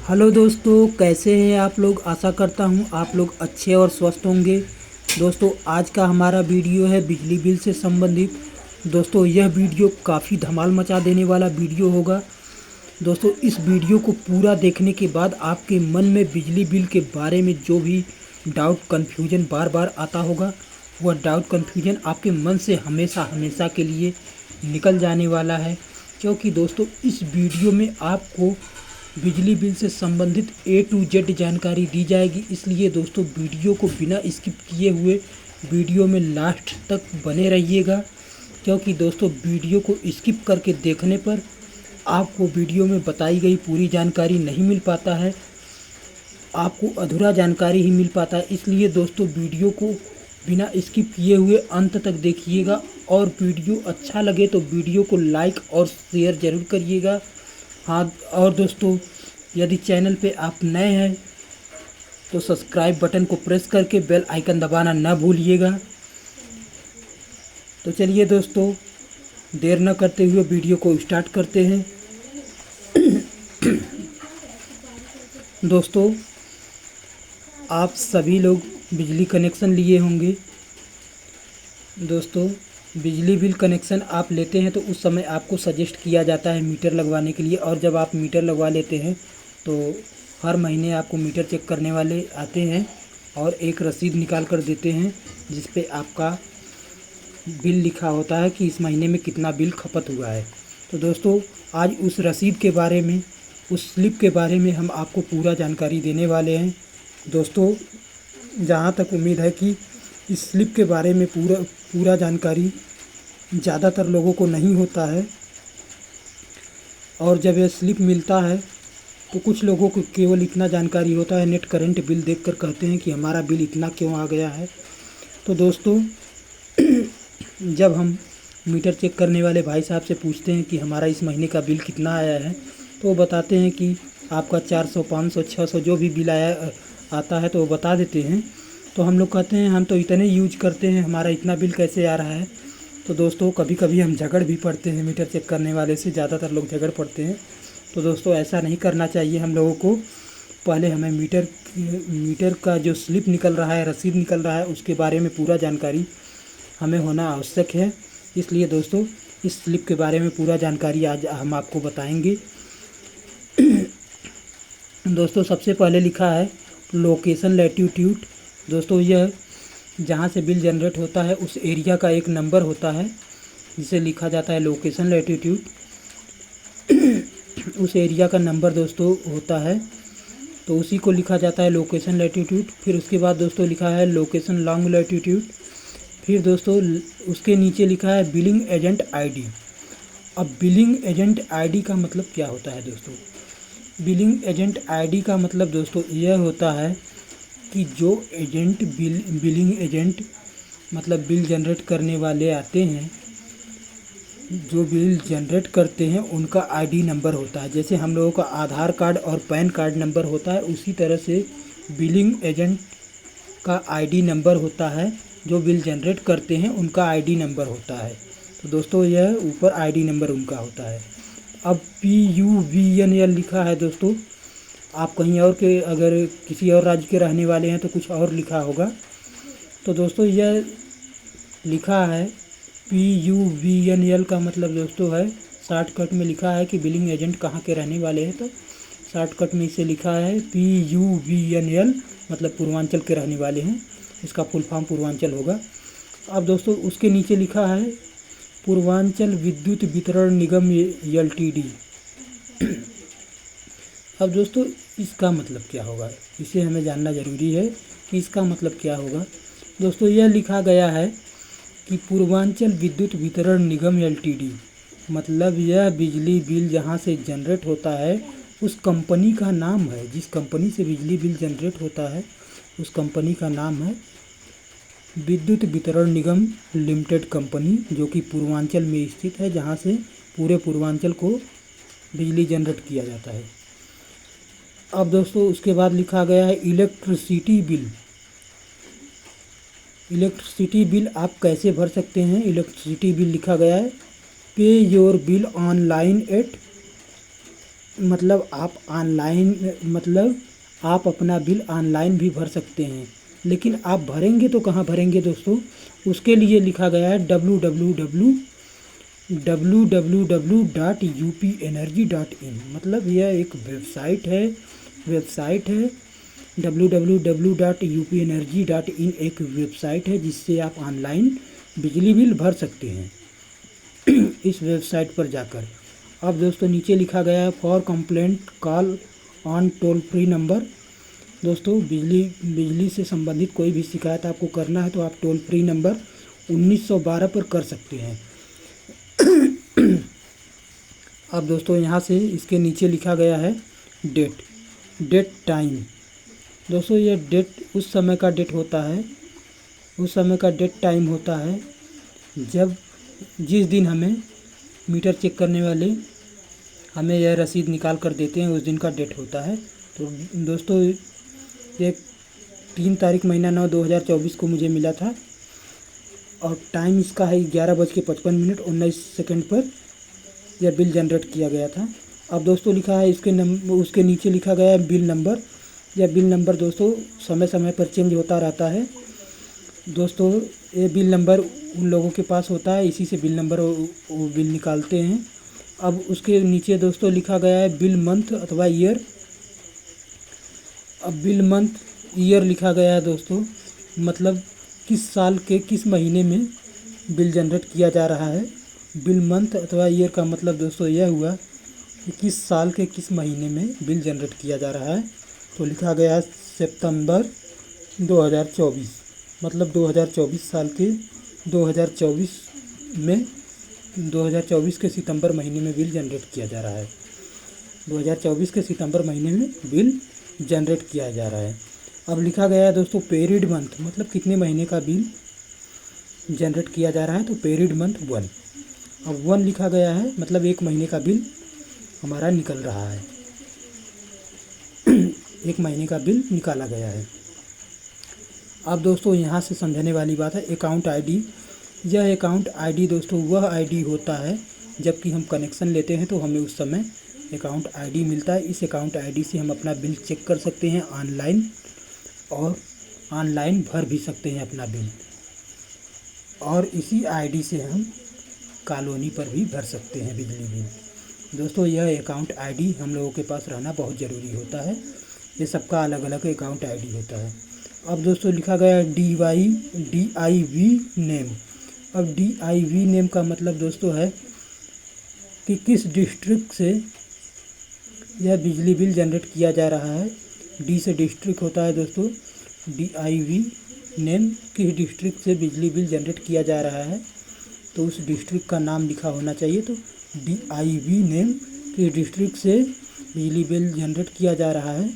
Hello दोस्तों, कैसे हैं आप लोग। आशा करता हूं आप लोग अच्छे और स्वस्थ होंगे। दोस्तों, आज का हमारा वीडियो है बिजली बिल से संबंधित। दोस्तों, यह वीडियो काफ़ी धमाल मचा देने वाला वीडियो होगा। दोस्तों, इस वीडियो को पूरा देखने के बाद आपके मन में बिजली बिल के बारे में जो भी डाउट कन्फ्यूजन बार बार आता होगा, वह डाउट कन्फ्यूजन आपके मन से हमेशा हमेशा के लिए निकल जाने वाला है। क्योंकि दोस्तों, इस वीडियो में आपको बिजली बिल से संबंधित A to Z जानकारी दी जाएगी। इसलिए दोस्तों, वीडियो को बिना स्किप किए हुए वीडियो में लास्ट तक बने रहिएगा। क्योंकि दोस्तों, वीडियो को स्किप करके देखने पर आपको वीडियो में बताई गई पूरी जानकारी नहीं मिल पाता है, आपको अधूरा जानकारी ही मिल पाता है। इसलिए दोस्तों, वीडियो को बिना स्किप किए हुए अंत तक देखिएगा। और वीडियो अच्छा लगे तो वीडियो को लाइक और शेयर ज़रूर करिएगा। हाँ, और दोस्तों, यदि चैनल पे आप नए हैं तो सब्सक्राइब बटन को प्रेस करके बेल आइकन दबाना ना भूलिएगा। तो चलिए दोस्तों, देर न करते हुए वीडियो को स्टार्ट करते हैं। दोस्तों, आप सभी लोग बिजली कनेक्शन लिए होंगे। दोस्तों, बिजली बिल कनेक्शन आप लेते हैं तो उस समय आपको सजेस्ट किया जाता है मीटर लगवाने के लिए। और जब आप मीटर लगवा लेते हैं तो हर महीने आपको मीटर चेक करने वाले आते हैं और एक रसीद निकाल कर देते हैं, जिस पे आपका बिल लिखा होता है कि इस महीने में कितना बिल खपत हुआ है। तो दोस्तों, आज उस रसीद के बारे में, उस स्लिप के बारे में हम आपको पूरा जानकारी देने वाले हैं। दोस्तों, जहाँ तक उम्मीद है कि इस स्लिप के बारे में पूरा जानकारी ज़्यादातर लोगों को नहीं होता है। और जब यह स्लिप मिलता है तो कुछ लोगों को केवल इतना जानकारी होता है, नेट करंट बिल देखकर कहते हैं कि हमारा बिल इतना क्यों आ गया है। तो दोस्तों, जब हम मीटर चेक करने वाले भाई साहब से पूछते हैं कि हमारा इस महीने का बिल कितना आया है, तो वो बताते हैं कि आपका 400, 500, 600 जो भी बिल आता है तो वो बता देते हैं। तो हम लोग कहते हैं हम तो इतने यूज करते हैं, हमारा इतना बिल कैसे आ रहा है। तो दोस्तों, कभी कभी हम झगड़ भी पड़ते हैं मीटर चेक करने वाले से, ज़्यादातर लोग झगड़ पड़ते हैं। तो दोस्तों, ऐसा नहीं करना चाहिए हम लोगों को। पहले हमें मीटर का जो स्लिप निकल रहा है, रसीद निकल रहा है, उसके बारे में पूरा जानकारी हमें होना आवश्यक है। इसलिए दोस्तों, इस स्लिप के बारे में पूरा जानकारी आज हम आपको बताएंगे। दोस्तों, सबसे पहले लिखा है लोकेशन लैटिट्यूड। दोस्तों, यह जहाँ से बिल जनरेट होता है उस एरिया का एक नंबर होता है, जिसे लिखा जाता है लोकेशन लैटिट्यूड। उस एरिया का नंबर दोस्तों होता है, तो उसी को लिखा जाता है लोकेशन लैटिट्यूड। फिर उसके बाद दोस्तों लिखा है लोकेशन लॉन्ग लैटिट्यूड। फिर दोस्तों उसके नीचे लिखा है बिलिंग एजेंट आईडी। अब बिलिंग एजेंट आईडी का मतलब क्या होता है दोस्तों? बिलिंग एजेंट आईडी का मतलब दोस्तों यह होता है कि जो एजेंट बिलिंग एजेंट मतलब बिल जनरेट करने वाले आते हैं, जो बिल जनरेट करते हैं, उनका आईडी नंबर होता है। जैसे हम लोगों का आधार कार्ड और पैन कार्ड नंबर होता है, उसी तरह से बिलिंग एजेंट का आईडी नंबर होता है। जो बिल जनरेट करते हैं उनका आईडी नंबर होता है। तो दोस्तों, यह ऊपर आईडी नंबर उनका होता है। अब PUVNL लिखा है दोस्तों, आप कहीं और के अगर किसी और राज्य के रहने वाले हैं तो कुछ और लिखा होगा। तो दोस्तों, यह लिखा है PUVNL का मतलब दोस्तों है, शॉर्टकट में लिखा है कि बिलिंग एजेंट कहाँ के रहने वाले हैं, तो शॉर्टकट में इसे लिखा है PUVNL, मतलब पूर्वांचल के रहने वाले हैं। इसका फुल फॉर्म पूर्वांचल होगा। अब दोस्तों, उसके नीचे लिखा है पूर्वांचल विद्युत वितरण निगम LTD। अब दोस्तों, इसका मतलब क्या होगा, इसे हमें जानना ज़रूरी है कि इसका मतलब क्या होगा। दोस्तों, यह लिखा गया है कि पूर्वांचल विद्युत वितरण निगम LTD, मतलब यह बिजली बिल जहाँ से जनरेट होता है उस कंपनी का नाम है। जिस कंपनी से बिजली बिल जनरेट होता है उस कंपनी का नाम है विद्युत वितरण निगम लिमिटेड कंपनी, जो कि पूर्वांचल में स्थित है, जहाँ से पूरे पूर्वांचल को बिजली जनरेट किया जाता है। अब दोस्तों, उसके बाद लिखा गया है इलेक्ट्रिसिटी बिल। इलेक्ट्रिसिटी बिल आप कैसे भर सकते हैं? इलेक्ट्रिसिटी बिल लिखा गया है पे योर बिल ऑनलाइन एट मतलब आप ऑनलाइन मतलब आप अपना बिल ऑनलाइन भी भर सकते हैं, लेकिन आप भरेंगे तो कहाँ भरेंगे दोस्तों? उसके लिए लिखा गया है www.upenergy.in। मतलब यह एक वेबसाइट है www.upenergy.in एक वेबसाइट है जिससे आप ऑनलाइन बिजली बिल भर सकते हैं इस वेबसाइट पर जाकर। अब दोस्तों नीचे लिखा गया है for complaint call on toll free number. दोस्तों बिजली से संबंधित कोई भी शिकायत आपको करना है तो आप टोल फ्री नंबर 1912 पर कर सकते हैं। अब दोस्तों यहाँ से इसके नीचे लिखा गया है डेट टाइम। दोस्तों ये डेट उस समय का डेट होता है, उस समय का डेट टाइम होता है जब जिस दिन हमें मीटर चेक करने वाले हमें यह रसीद निकाल कर देते हैं, उस दिन का डेट होता है। तो दोस्तों ये 3 तारीख महीना 9 2024 को मुझे मिला था और टाइम इसका है 11:55 पर यह बिल जनरेट किया गया था। अब दोस्तों लिखा है उसके नीचे लिखा गया है बिल नंबर। यह बिल नंबर दोस्तों समय समय पर चेंज होता रहता है। दोस्तों ये बिल नंबर उन लोगों के पास होता है, इसी से बिल नंबर वो बिल निकालते हैं। अब उसके नीचे दोस्तों लिखा गया है बिल मंथ अथवा ईयर। अब बिल मंथ ईयर लिखा गया है दोस्तों, मतलब किस साल के किस महीने में बिल जनरेट किया जा रहा है। बिल मंथ अथवा ईयर का मतलब दोस्तों यह हुआ कि किस साल के किस महीने में बिल जनरेट किया जा रहा है। तो लिखा गया है सितंबर 2024, मतलब 2024 साल के 2024 के सितंबर महीने में बिल जनरेट किया जा रहा है। 2024 के सितंबर महीने में बिल जनरेट किया जा रहा है। अब लिखा गया है दोस्तों पेरिड मंथ, मतलब कितने महीने का बिल जनरेट किया जा रहा है। तो पेरिड मंथ 1। अब 1 लिखा गया है मतलब 1 महीने का बिल हमारा निकल रहा है 1 महीने का बिल निकाला गया है। अब दोस्तों यहाँ से समझने वाली बात है अकाउंट आईडी। यह अकाउंट आईडी दोस्तों वह आईडी होता है जबकि हम कनेक्शन लेते हैं तो हमें उस समय अकाउंट आईडी मिलता है। इस अकाउंट आईडी से हम अपना बिल चेक कर सकते हैं ऑनलाइन और ऑनलाइन भर भी सकते हैं अपना बिल, और इसी आईडी से हम कॉलोनी पर भी भर सकते हैं बिजली बिल। दोस्तों यह अकाउंट आईडी हम लोगों के पास रहना बहुत ज़रूरी होता है। ये सबका अलग अलग अकाउंट आईडी होता है। अब दोस्तों लिखा गया है DIV नेम। अब DIV नेम का मतलब दोस्तों है कि किस डिस्ट्रिक्ट से यह बिजली बिल जनरेट किया जा रहा है। डी से डिस्ट्रिक्ट होता है दोस्तों। DIV नेम किस डिस्ट्रिक्ट से बिजली बिल जनरेट किया जा रहा है तो उस डिस्ट्रिक्ट का नाम लिखा होना चाहिए। तो DIV नेम किस डिस्ट्रिक्ट से बिजली बिल जनरेट किया जा रहा है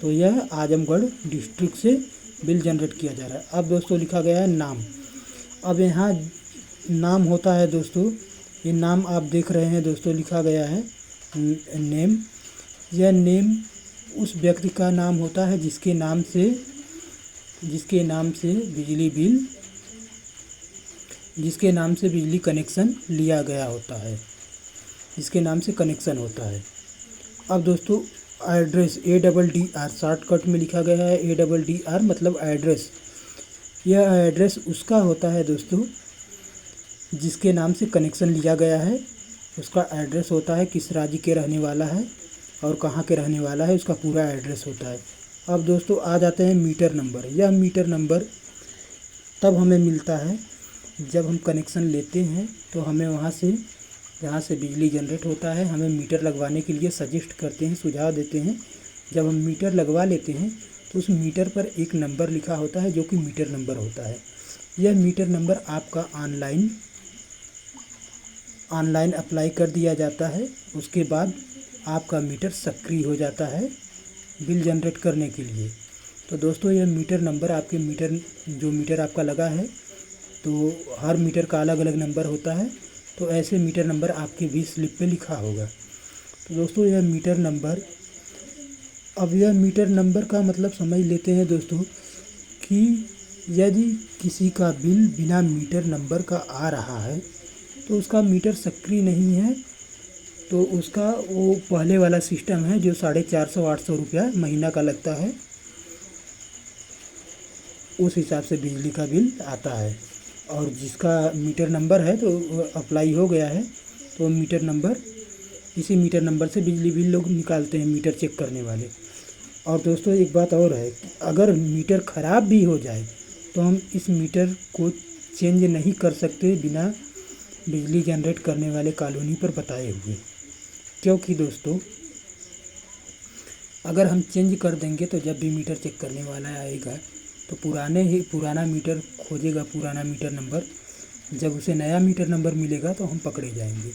तो यह आजमगढ़ डिस्ट्रिक्ट से बिल जनरेट किया जा रहा है। अब दोस्तों लिखा गया है नाम। अब यहाँ नाम होता है दोस्तों, ये नाम आप देख रहे हैं दोस्तों, लिखा गया है नेम। यह नेम उस व्यक्ति का नाम होता है जिसके नाम से बिजली कनेक्शन लिया गया होता है, जिसके नाम से कनेक्शन होता है। अब दोस्तों एड्रेस ADDR शॉर्टकट में लिखा गया है ADDR मतलब एड्रेस। यह एड्रेस उसका होता है दोस्तों जिसके नाम से कनेक्शन लिया गया है। उसका एड्रेस होता है किस राज्य के रहने वाला है और कहाँ के रहने वाला है, उसका पूरा एड्रेस होता है। अब दोस्तों आ जाते हैं मीटर नंबर। यह मीटर नंबर तब हमें मिलता है जब हम कनेक्शन लेते हैं तो हमें वहाँ से जहाँ से बिजली जनरेट होता है हमें मीटर लगवाने के लिए सजेस्ट करते हैं, सुझाव देते हैं। जब हम मीटर लगवा लेते हैं तो उस मीटर पर एक नंबर लिखा होता है जो कि मीटर नंबर होता है। यह मीटर नंबर आपका ऑनलाइन अप्लाई कर दिया जाता है। उसके बाद आपका मीटर सक्रिय हो जाता है बिल जनरेट करने के लिए। तो दोस्तों यह मीटर नंबर आपके मीटर आपका लगा है तो हर मीटर का अलग अलग नंबर होता है, तो ऐसे मीटर नंबर आपके भी स्लिप पे लिखा होगा। तो दोस्तों यह मीटर नंबर, अब यह मीटर नंबर का मतलब समझ लेते हैं दोस्तों कि यदि किसी का बिल बिना मीटर नंबर का आ रहा है तो उसका मीटर सक्रिय नहीं है, तो उसका वो पहले वाला सिस्टम है जो 450-800 रुपया महीना का लगता है, उस हिसाब से बिजली का बिल आता है। और जिसका मीटर नंबर है तो अप्लाई हो गया है, तो मीटर नंबर, इसी मीटर नंबर से बिजली बिल लोग निकालते हैं, मीटर चेक करने वाले। और दोस्तों एक बात और है, अगर मीटर ख़राब भी हो जाए तो हम इस मीटर को चेंज नहीं कर सकते बिना बिजली जनरेट करने वाले कॉलोनी पर बताए हुए। क्योंकि दोस्तों अगर हम चेंज कर देंगे तो जब भी मीटर चेक करने वाला आएगा तो पुराना मीटर खोजेगा, पुराना मीटर नंबर। जब उसे नया मीटर नंबर मिलेगा तो हम पकड़े जाएंगे।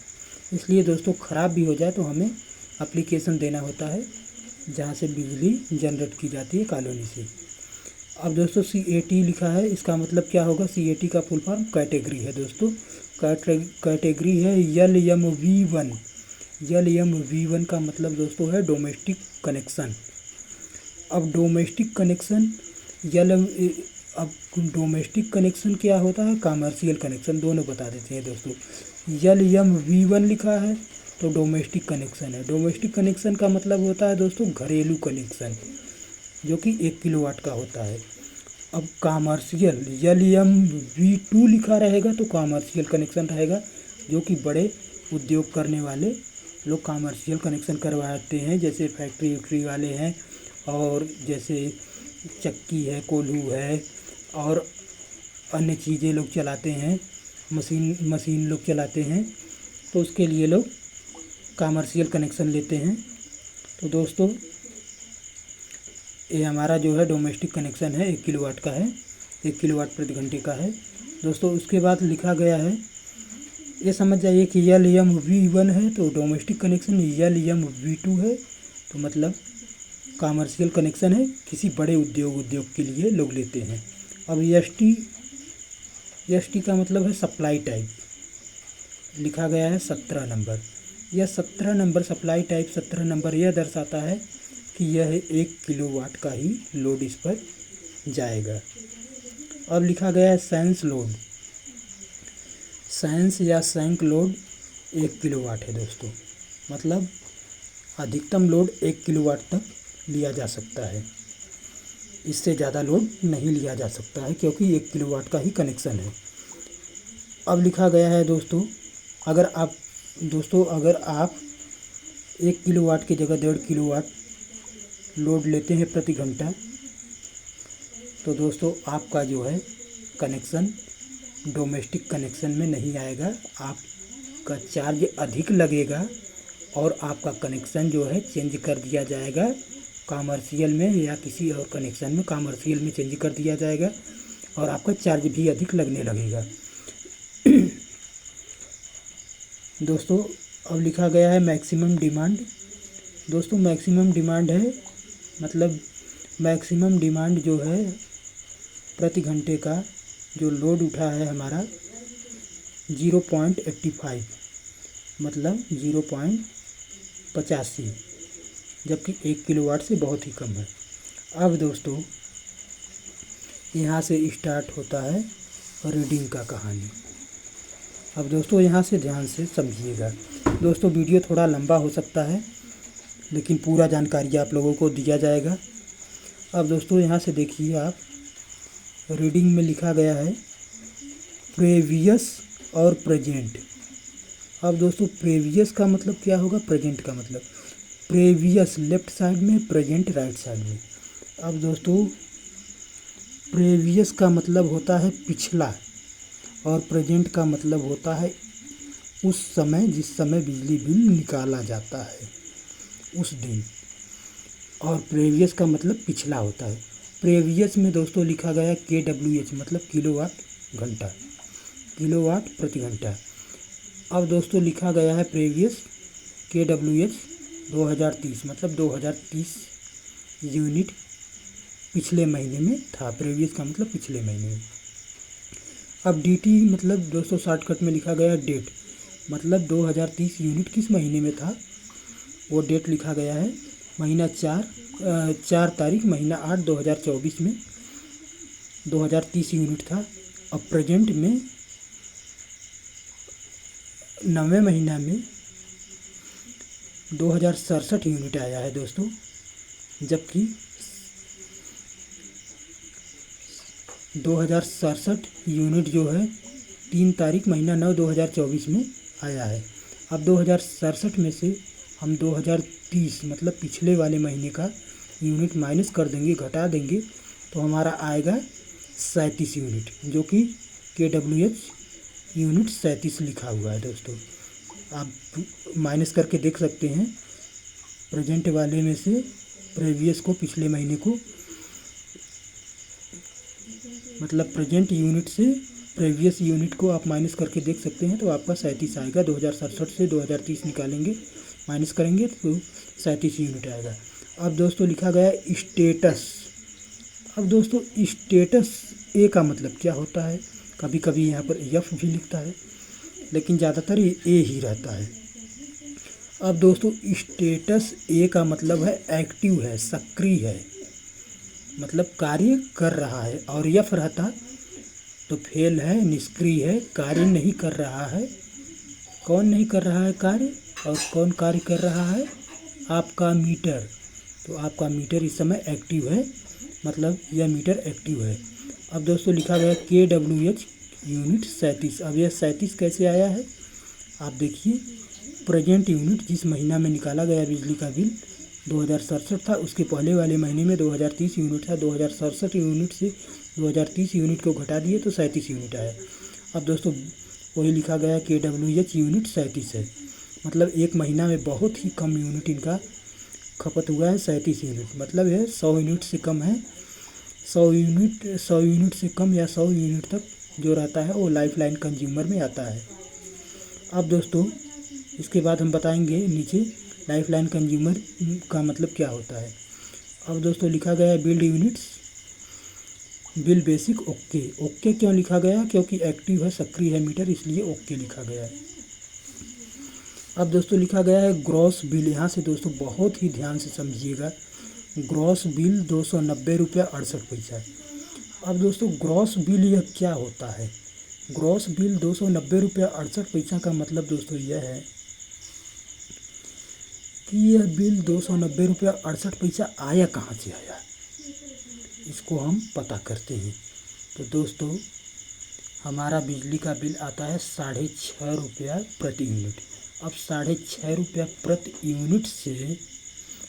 इसलिए दोस्तों ख़राब भी हो जाए तो हमें एप्लीकेशन देना होता है जहाँ से बिजली जनरेट की जाती है कॉलोनी से। अब दोस्तों CAT लिखा है, इसका मतलब क्या होगा? CAT का फुल फॉर्म कैटेगरी है दोस्तों। कैटेगरी है LMV1। LMV1 का मतलब दोस्तों है डोमेस्टिक कनेक्शन। अब डोमेस्टिक कनेक्शन अब डोमेस्टिक कनेक्शन क्या होता है, कमर्शियल कनेक्शन, दोनों बता देते हैं दोस्तों। LMV1 लिखा है तो डोमेस्टिक कनेक्शन है। डोमेस्टिक कनेक्शन का मतलब होता है दोस्तों घरेलू कनेक्शन, जो कि 1 किलोवाट का होता है। अब कमर्शियल LMV2 लिखा रहेगा तो कमर्शियल कनेक्शन रहेगा, जो कि बड़े उद्योग करने वाले लोग कमर्शियल कनेक्शन करवाते हैं, जैसे फैक्ट्री वैक्ट्री वाले हैं, और जैसे चक्की है, कोल्हू है, और अन्य चीज़ें लोग चलाते हैं, मशीन लोग चलाते हैं, तो उसके लिए लोग कमर्शियल कनेक्शन लेते हैं। तो दोस्तों ये हमारा जो है डोमेस्टिक कनेक्शन है, 1 किलोवाट का है, 1 किलोवाट प्रति घंटे का है दोस्तों। उसके बाद लिखा गया है, ये समझ जाइए कि LMV1 है तो डोमेस्टिक कनेक्शन, LMV2 है तो मतलब कमर्शियल कनेक्शन है, किसी बड़े उद्योग के लिए लोग लेते हैं। अब ST का मतलब है सप्लाई टाइप, लिखा गया है 17 नंबर। यह 17 नंबर सप्लाई टाइप 17 नंबर यह दर्शाता है कि यह 1 किलोवाट का ही लोड इस पर जाएगा। अब लिखा गया है सेंस लोड। सेंस या सैंक लोड 1 किलोवाट है दोस्तों, मतलब अधिकतम लोड 1 किलोवाट तक लिया जा सकता है, इससे ज़्यादा लोड नहीं लिया जा सकता है, क्योंकि 1 किलोवाट का ही कनेक्शन है। अब लिखा गया है दोस्तों, अगर आप 1 किलोवाट की जगह 1.5 किलोवाट लोड लेते हैं प्रति घंटा, तो दोस्तों आपका जो है कनेक्शन डोमेस्टिक कनेक्शन में नहीं आएगा, आपका चार्ज अधिक लगेगा और आपका कनेक्शन जो है चेंज कर दिया जाएगा कमर्शियल में, या किसी और कनेक्शन में कमर्शियल में चेंज कर दिया जाएगा और आपका चार्ज भी अधिक लगने लगेगा। दोस्तों अब लिखा गया है मैक्सिमम डिमांड। दोस्तों मैक्सिमम डिमांड है, मतलब मैक्सिमम डिमांड जो है प्रति घंटे का जो लोड उठा है हमारा 0.85, मतलब 0.85, जबकि 1 किलोवाट से बहुत ही कम है। अब दोस्तों यहाँ से स्टार्ट होता है रीडिंग का कहानी। अब दोस्तों यहाँ से ध्यान से समझिएगा। दोस्तों वीडियो थोड़ा लंबा हो सकता है, लेकिन पूरा जानकारी आप लोगों को दिया जाएगा। अब दोस्तों यहाँ से देखिए आप, रीडिंग में लिखा गया है प्रीवियस और प्रेजेंट। अब दोस्तों प्रीवियस का मतलब क्या होगा, प्रेजेंट का मतलब, प्रीवियस लेफ्ट साइड में, प्रेजेंट राइट साइड में। अब दोस्तों प्रीवियस का मतलब होता है पिछला, और प्रेजेंट का मतलब होता है उस समय जिस समय बिजली बिल निकाला जाता है उस दिन, और प्रीवियस का मतलब पिछला होता है। प्रीवियस में दोस्तों लिखा गया KWH, मतलब किलोवाट घंटा, किलोवाट प्रति घंटा। अब दोस्तों लिखा गया है प्रीवियस KWH 2030, मतलब 2030 यूनिट पिछले महीने में था। प्रीवियस का मतलब पिछले महीने में। अब DT मतलब दोस्तों शॉर्टकट में लिखा गया डेट, मतलब 2030 यूनिट किस महीने में था वो डेट लिखा गया है, महीना 4 तारीख महीना 8 2024 में 2030 यूनिट था। अब प्रेजेंट में 9वें महीना में 2067 यूनिट आया है दोस्तों, जबकि 2067 यूनिट जो है 3 तारीख महीना 9 2024 में आया है। अब 2067 में से हम 2030 मतलब पिछले वाले महीने का यूनिट माइनस कर देंगे, घटा देंगे, तो हमारा आएगा 37 यूनिट, जो कि KWH यूनिट 37 लिखा हुआ है दोस्तों। आप माइनस करके देख सकते हैं, प्रेजेंट वाले में से प्रीवियस को, पिछले महीने को, मतलब प्रेजेंट यूनिट से प्रीवियस यूनिट को आप माइनस करके देख सकते हैं, तो आपका 37 आएगा। 2067 से 2030 निकालेंगे, माइनस करेंगे तो 37 यूनिट आएगा। अब दोस्तों लिखा गया है स्टेटस। अब दोस्तों स्टेटस ए का मतलब क्या होता है? कभी कभी यहाँ पर एफ भी लिखता है, लेकिन ज़्यादातर ये ए ही रहता है। अब दोस्तों स्टेटस ए का मतलब है एक्टिव है, सक्रिय है, मतलब कार्य कर रहा है। और एफ रहता तो फेल है, निष्क्रिय है, कार्य नहीं कर रहा है। कौन नहीं कर रहा है कार्य, और कौन कार्य कर रहा है? आपका मीटर। तो आपका मीटर इस समय एक्टिव है, मतलब यह मीटर एक्टिव है। अब दोस्तों लिखा गया KWH यूनिट 37। अब यह 37 कैसे आया है? आप देखिए, प्रेजेंट यूनिट जिस महीना में निकाला गया बिजली का बिल 2067 था, उसके पहले वाले महीने में 2030 यूनिट था। 2067 यूनिट से 2030 यूनिट को घटा दिए तो 37 यूनिट आया। अब दोस्तों वही लिखा गया KWH यूनिट 37 है, मतलब एक महीना में बहुत ही कम यूनिट इनका खपत हुआ है। 37 यूनिट मतलब है 100 यूनिट से कम है। 100 यूनिट से कम या 100 यूनिट तक जो रहता है वो लाइफ लाइन कंज्यूमर में आता है। अब दोस्तों इसके बाद हम बताएंगे नीचे लाइफ लाइन कंज्यूमर का मतलब क्या होता है। अब दोस्तों लिखा गया है build units, bill basic okay. Okay क्यों लिखा गया? क्योंकि एक्टिव है, सक्रिय है मीटर, इसलिए ओके लिखा गया है। अब दोस्तों लिखा गया है ग्रॉस बिल। यहाँ से दोस्तों बहुत ही ध्यान से समझिएगा। ग्रॉस बिल 290 रुपया 68 पैसा। अब दोस्तों ग्रॉस बिल यह क्या होता है? ग्रॉस बिल 290 रुपया 68 पैसा का मतलब दोस्तों यह है कि यह बिल 290 रुपया 68 पैसा आया कहाँ से आया, इसको हम पता करते हैं। तो दोस्तों हमारा बिजली का बिल आता है 6.5 रुपया प्रति यूनिट। अब 6.5 रुपया प्रति यूनिट से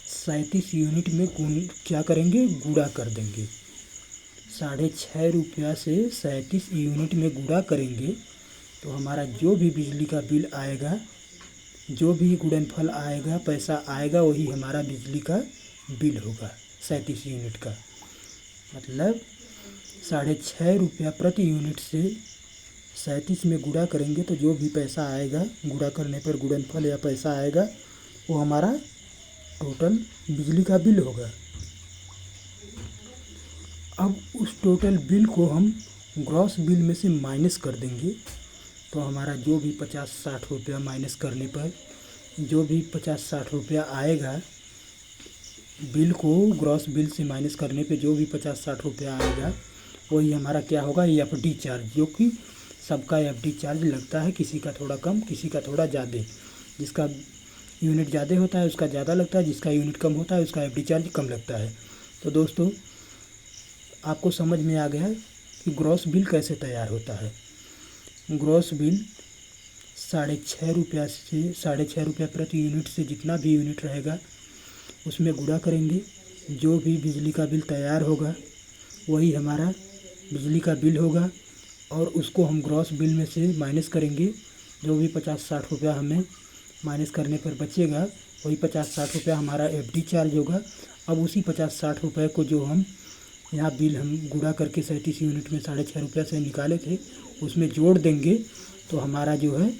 37 यूनिट में क्या करेंगे? गुणा कर देंगे। 6.5 रुपया से 37 यूनिट में गुणा करेंगे तो हमारा जो भी बिजली का बिल आएगा, जो भी गुणनफल आएगा, पैसा आएगा, वही हमारा बिजली का बिल होगा 37 यूनिट का। मतलब 6.5 रुपया प्रति यूनिट से 37 में गुणा करेंगे तो जो भी पैसा आएगा, गुणा करने पर गुणनफल या पैसा आएगा, वो हमारा टोटल बिजली का बिल होगा। अब उस टोटल बिल को हम ग्रॉस बिल में से माइनस कर देंगे तो हमारा जो भी 50-60 रुपया माइनस करने पर जो भी 50-60 रुपया आएगा, बिल को ग्रॉस बिल से माइनस करने पे जो भी 50-60 रुपया आएगा, वही हमारा क्या होगा? FD चार्ज, जो कि सबका FD चार्ज लगता है, किसी का थोड़ा कम, किसी का थोड़ा ज़्यादा। जिसका यूनिट ज़्यादा होता है उसका ज़्यादा लगता है, जिसका यूनिट कम होता है उसका FD चार्ज कम लगता है। तो दोस्तों आपको समझ में आ गया है कि ग्रॉस बिल कैसे तैयार होता है। ग्रॉस बिल 6.5 रुपया से 6.5 रुपया प्रति यूनिट से जितना भी यूनिट रहेगा उसमें गुणा करेंगे, जो भी बिजली का बिल तैयार होगा वही हमारा बिजली का बिल होगा, और उसको हम ग्रॉस बिल में से माइनस करेंगे। जो भी 50-60 रुपया हमें माइनस करने पर बचेगा, वही 50-60 रुपया हमारा FD चार्ज होगा। अब उसी 50-60 रुपये को जो हम यहाँ बिल हम गुणा करके 37 यूनिट में 6.5 रुपया से निकाले थे, उसमें जोड़ देंगे तो हमारा जो है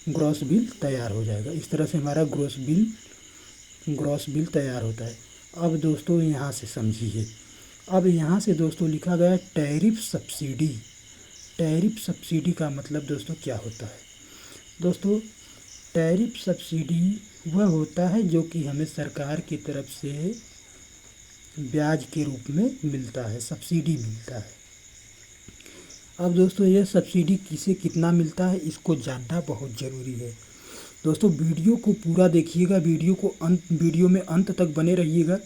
ग्रॉस बिल तैयार हो जाएगा। इस तरह से हमारा ग्रॉस बिल तैयार होता है। अब दोस्तों यहाँ से समझिए। अब यहाँ से दोस्तों लिखा गया टैरिफ सब्सिडी। टैरिफ सब्सिडी का मतलब दोस्तों क्या होता है? दोस्तों टैरिफ सब्सिडी वह होता है जो कि हमें सरकार की तरफ से ब्याज के रूप में मिलता है, सब्सिडी मिलता है। अब दोस्तों यह सब्सिडी किसे कितना मिलता है, इसको जानना बहुत ज़रूरी है। दोस्तों वीडियो को पूरा देखिएगा, वीडियो में अंत तक बने रहिएगा।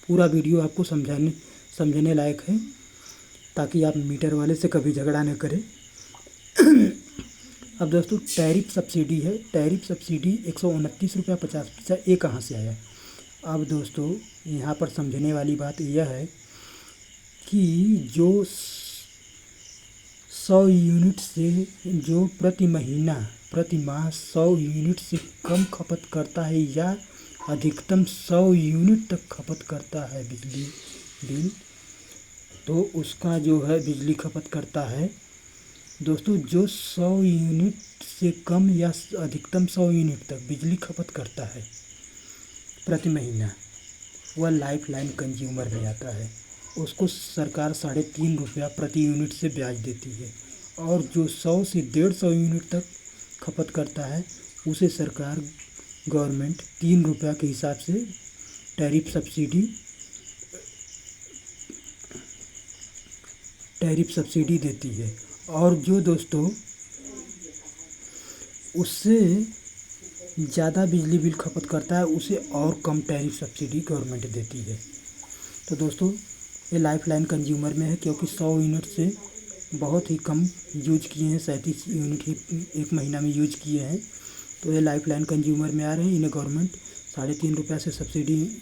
पूरा वीडियो आपको समझने लायक है, ताकि आप मीटर वाले से कभी झगड़ा न करें। अब दोस्तों टैरिफ सब्सिडी है। टैरिफ सब्सिडी 129 रुपया 50 पैसा, ये कहाँ से आया? अब दोस्तों यहाँ पर समझने वाली बात यह है कि जो 100 यूनिट से, जो प्रति माह 100 यूनिट से कम खपत करता है या अधिकतम 100 यूनिट तक खपत करता है बिजली बिल, तो उसका जो है बिजली खपत करता है दोस्तों, जो 100 यूनिट से कम या अधिकतम 100 यूनिट तक बिजली खपत करता है प्रति महीना, वह लाइफ लाइन कंज्यूमर में आता है। उसको सरकार 3.5 रुपया प्रति यूनिट से ब्याज देती है। और जो 100 से 150 यूनिट तक खपत करता है, उसे सरकार गवर्नमेंट 3 रुपया के हिसाब से टैरिफ सब्सिडी देती है। और जो दोस्तों उससे ज़्यादा बिजली बिल खपत करता है, उसे और कम टैरिफ सब्सिडी गवर्नमेंट देती है। तो दोस्तों ये लाइफ लाइन कंज्यूमर में है, क्योंकि 100 यूनिट से बहुत ही कम यूज किए हैं, 37 यूनिट ही एक महीना में यूज किए हैं। तो ये लाइफ लाइन कंज्यूमर में आ रहे हैं। इन्हें गवर्नमेंट 3.5 रुपया से सब्सिडी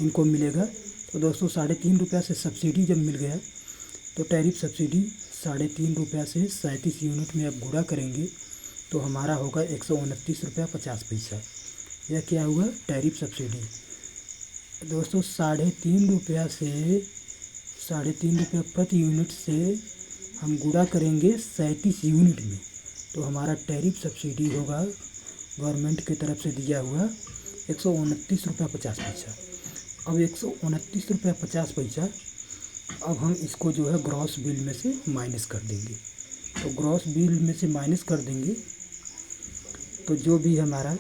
इनको मिलेगा। तो दोस्तों 3.5 रुपया से सब्सिडी जब मिल गया, तो टैरिफ सब्सिडी 3.5 रुपया से 37 यूनिट में अब गुणा करेंगे तो हमारा होगा 129 रुपया 50 पैसा। यह क्या हुआ? Tariff subsidy. दोस्तों 3.5 रुपया से 3.5 रुपया प्रति यूनिट से हम गुणा करेंगे 37 यूनिट में, तो हमारा टैरिफ सब्सिडी होगा गवर्नमेंट की तरफ से दिया हुआ 129 रुपया 50 पैसा। अब 129 रुपया 50 पैसा अब हम इसको जो है ग्रॉस बिल में से माइनस कर देंगे। तो ग्रॉस बिल में से माइनस कर देंगे तो जो भी हमारा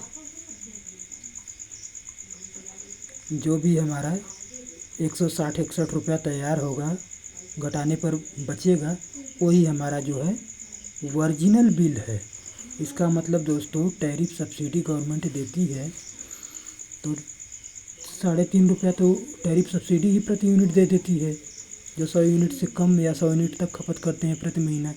160-61 रुपया तैयार होगा, घटाने पर बचेगा, वही हमारा जो है ओरिजिनल बिल है। इसका मतलब दोस्तों टैरिफ सब्सिडी गवर्नमेंट देती है, तो 3.5 रुपया तो टैरिफ सब्सिडी ही प्रति यूनिट दे देती है, जो 100 यूनिट से कम या 100 यूनिट तक खपत करते हैं प्रति महीना।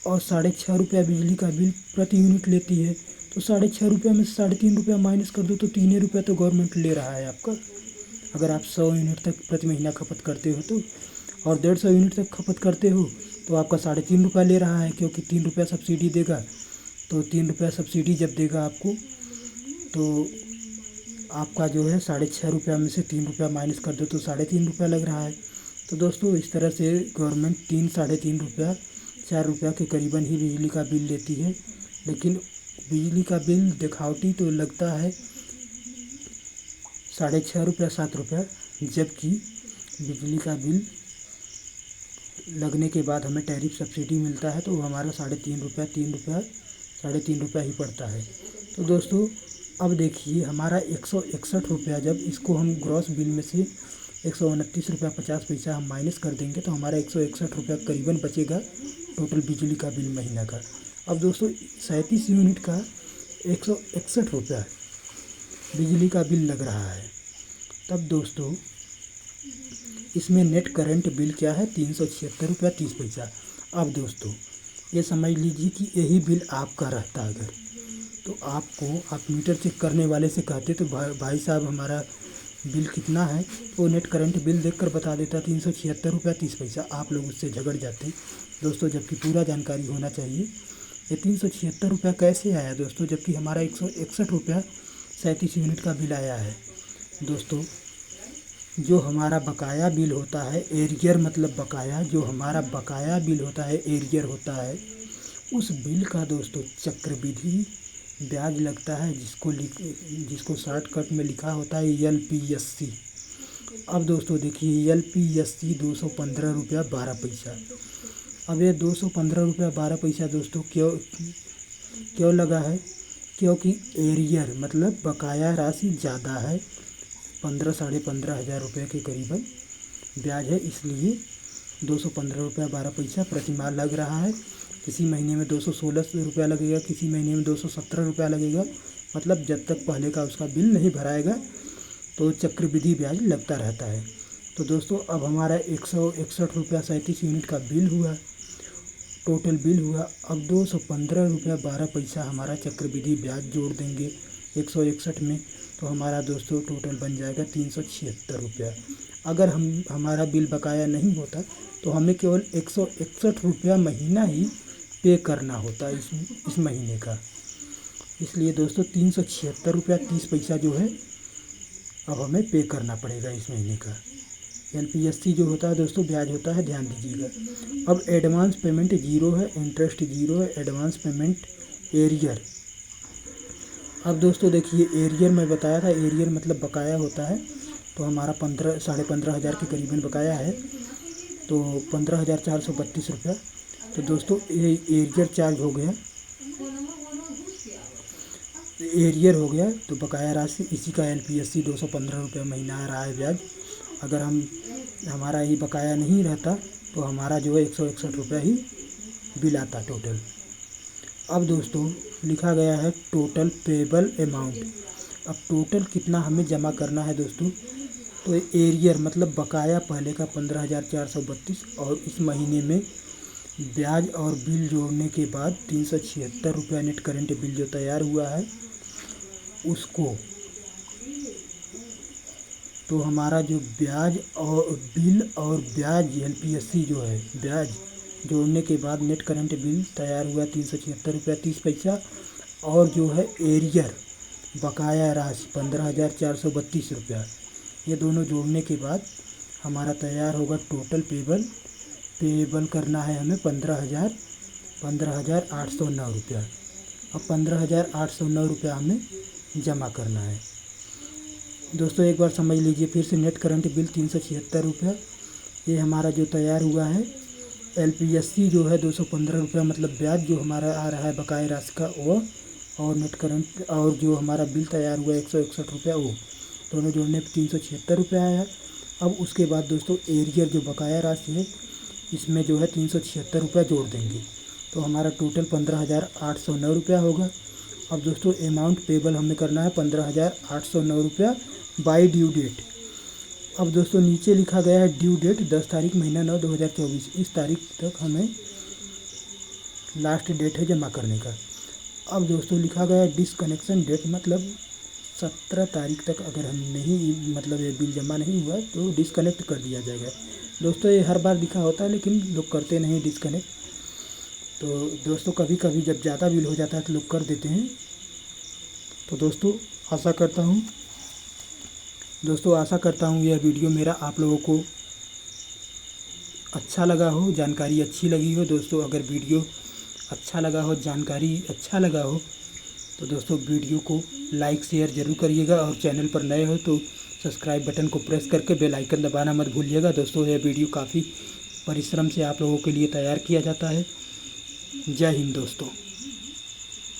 और 6.5 रुपया बिजली का बिल प्रति यूनिट लेती है, तो 6.5 रुपया में से 3.5 रुपया माइनस कर दो तो 3 रुपया तो गवर्नमेंट ले रहा है आपका। अगर आप 100 यूनिट तक प्रति महीना खपत करते हो तो, और 150 यूनिट तक खपत करते हो तो आपका 3.5 रुपया ले रहा है, क्योंकि 3 रुपया सब्सिडी देगा। तो 3 रुपया सब्सिडी जब देगा आपको, तो आपका जो है 6.5 रुपया में से 3 रुपया माइनस कर दो तो 3.5 रुपया लग रहा है। तो दोस्तों इस तरह से गवर्नमेंट 3-3.5 रुपया 4 रुपया के करीबन ही बिजली का बिल लेती है। लेकिन बिजली का बिल दिखावटी तो लगता है 6.5 रुपया 7 रुपया, जबकि बिजली का बिल लगने के बाद हमें टैरिफ सब्सिडी मिलता है, तो हमारा 3.5 रुपया 3.5 रुपया ही पड़ता है। तो दोस्तों अब देखिए हमारा 161 रुपया, जब इसको हम ग्रॉस बिल में से 129 रुपया 50 पैसा हम माइनस कर देंगे तो हमारा 161 रुपया करीबन बचेगा टोटल बिजली का बिल महीना का। अब दोस्तों 37 यूनिट का 161 रुपया बिजली का बिल लग रहा है। तब दोस्तों इसमें नेट करंट बिल क्या है? 376 रुपया 30 पैसा। अब दोस्तों ये समझ लीजिए कि यही बिल आपका रहता अगर, तो आप मीटर चेक करने वाले से कहते तो भाई साहब हमारा बिल कितना है, वो नेट करंट बिल देखकर बता देता 376 रुपया 30 पैसा। आप लोग उससे झगड़ जाते दोस्तों, जबकि पूरा जानकारी होना चाहिए। ये 376 रुपया कैसे आया दोस्तों, जबकि हमारा 161 रुपया 37 यूनिट का बिल आया है। दोस्तों जो हमारा बकाया बिल होता है, एरियर मतलब बकाया, जो हमारा बकाया बिल होता है, एरियर होता है, उस बिल का दोस्तों चक्रवृद्धि ब्याज लगता है, जिसको शॉर्टकट में लिखा होता है LPSC। अब दोस्तों देखिए LPSC 215 रुपया 12 पैसा। अब ये 215 रुपया 12 पैसा दोस्तों क्यों लगा है? क्योंकि एरियर मतलब बकाया राशि ज़्यादा है, 15-15.5 हज़ार रुपये के करीबन ब्याज है, इसलिए 215 रुपया 12 पैसा प्रति माह लग रहा है। किसी महीने में 216 रुपया लगेगा, किसी महीने में 217 रुपया लगेगा। मतलब जब तक पहले का उसका बिल नहीं भराएगा तो चक्रवृद्धि ब्याज लगता रहता है। तो दोस्तों अब हमारा 161 रुपया 37 यूनिट का बिल हुआ, टोटल बिल हुआ। अब 215 रुपया 12 पैसा हमारा चक्रवृद्धि ब्याज जोड़ देंगे 161 में, तो हमारा दोस्तों टोटल बन जाएगा 376 रुपया। अगर हमारा बिल बकाया नहीं होता तो हमें केवल 161 रुपया महीना ही पे करना होता इस महीने का। इसलिए दोस्तों 376 रुपया 30 पैसा जो है अब हमें पे करना पड़ेगा इस महीने का। LPSC जो होता है दोस्तों ब्याज होता है, ध्यान दीजिएगा। अब एडवांस पेमेंट जीरो है, इंटरेस्ट जीरो है, एडवांस पेमेंट एरियर। अब दोस्तों देखिए एरियर मैं बताया था, एरियर मतलब बकाया होता है। तो हमारा 15,500 के करीबन बकाया है, तो 15,432 रुपया। तो दोस्तों ये एरियर चार्ज हो गया, एरियर हो गया, तो बकाया राशि इसी का LPSC 215 रुपया महीना आ रहा है ब्याज। अगर हमारा ये बकाया नहीं रहता तो हमारा जो है 161 रुपया ही बिल आता टोटल। अब दोस्तों लिखा गया है टोटल पेबल अमाउंट। अब टोटल कितना हमें जमा करना है दोस्तों, तो एरियर मतलब बकाया पहले का 15,432 और इस महीने में ब्याज और बिल जोड़ने के बाद 376 रुपया नेट करेंट बिल जो तैयार हुआ है उसको, तो हमारा जो ब्याज और बिल और ब्याज LPSC जो है ब्याज जोड़ने के बाद नेट करंट बिल तैयार हुआ 376 रुपया 30 पैसा, और जो है एरियर बकाया राशि 15,432 रुपया, ये दोनों जोड़ने के बाद हमारा तैयार होगा टोटल पेबल करना है हमें 15,809 रुपया। अब 15,809 रुपया हमें जमा करना है। दोस्तों एक बार समझ लीजिए फिर से, नेट करंट बिल 376 रुपया, ये हमारा जो तैयार हुआ है। LPSC जो है 215 रुपया मतलब ब्याज जो हमारा आ रहा है बकाया राशि का वो, और नेट करंट और जो हमारा बिल तैयार हुआ 161 रुपया वो, दोनों जोड़ने पर 376 रुपया आया। अब उसके बाद दोस्तों एरियर जो बकाया राशि है इसमें जो है 376 रुपया जोड़ देंगे, तो हमारा टोटल 15,809 रुपया होगा। अब दोस्तों अमाउंट पेबल हमें करना है 15,809 रुपया बाई ड्यू डेट। अब दोस्तों नीचे लिखा गया है ड्यू डेट 10 तारीख महीना 9 2024, इस तारीख तक हमें लास्ट डेट है जमा करने का। अब दोस्तों लिखा गया है डिसकनेक्शन डेट मतलब 17 तारीख तक अगर हम नहीं मतलब ये बिल जमा नहीं हुआ तो डिसकनेक्ट कर दिया जाएगा। दोस्तों ये हर बार लिखा होता है लेकिन लोग करते नहीं डिसकनेक्ट। तो दोस्तों कभी कभी जब ज़्यादा बिल हो जाता है तो लोग कर देते हैं। तो दोस्तों आशा करता हूँ यह वीडियो मेरा आप लोगों को अच्छा लगा हो, जानकारी अच्छी लगी हो। दोस्तों अगर वीडियो अच्छा लगा हो, जानकारी अच्छा लगा हो तो दोस्तों वीडियो को लाइक शेयर ज़रूर करिएगा, और चैनल पर नए हो तो सब्सक्राइब बटन को प्रेस करके बेल आइकन दबाना मत भूलिएगा। दोस्तों यह वीडियो काफ़ी परिश्रम से आप लोगों के लिए तैयार किया जाता है। जय हिंद दोस्तों।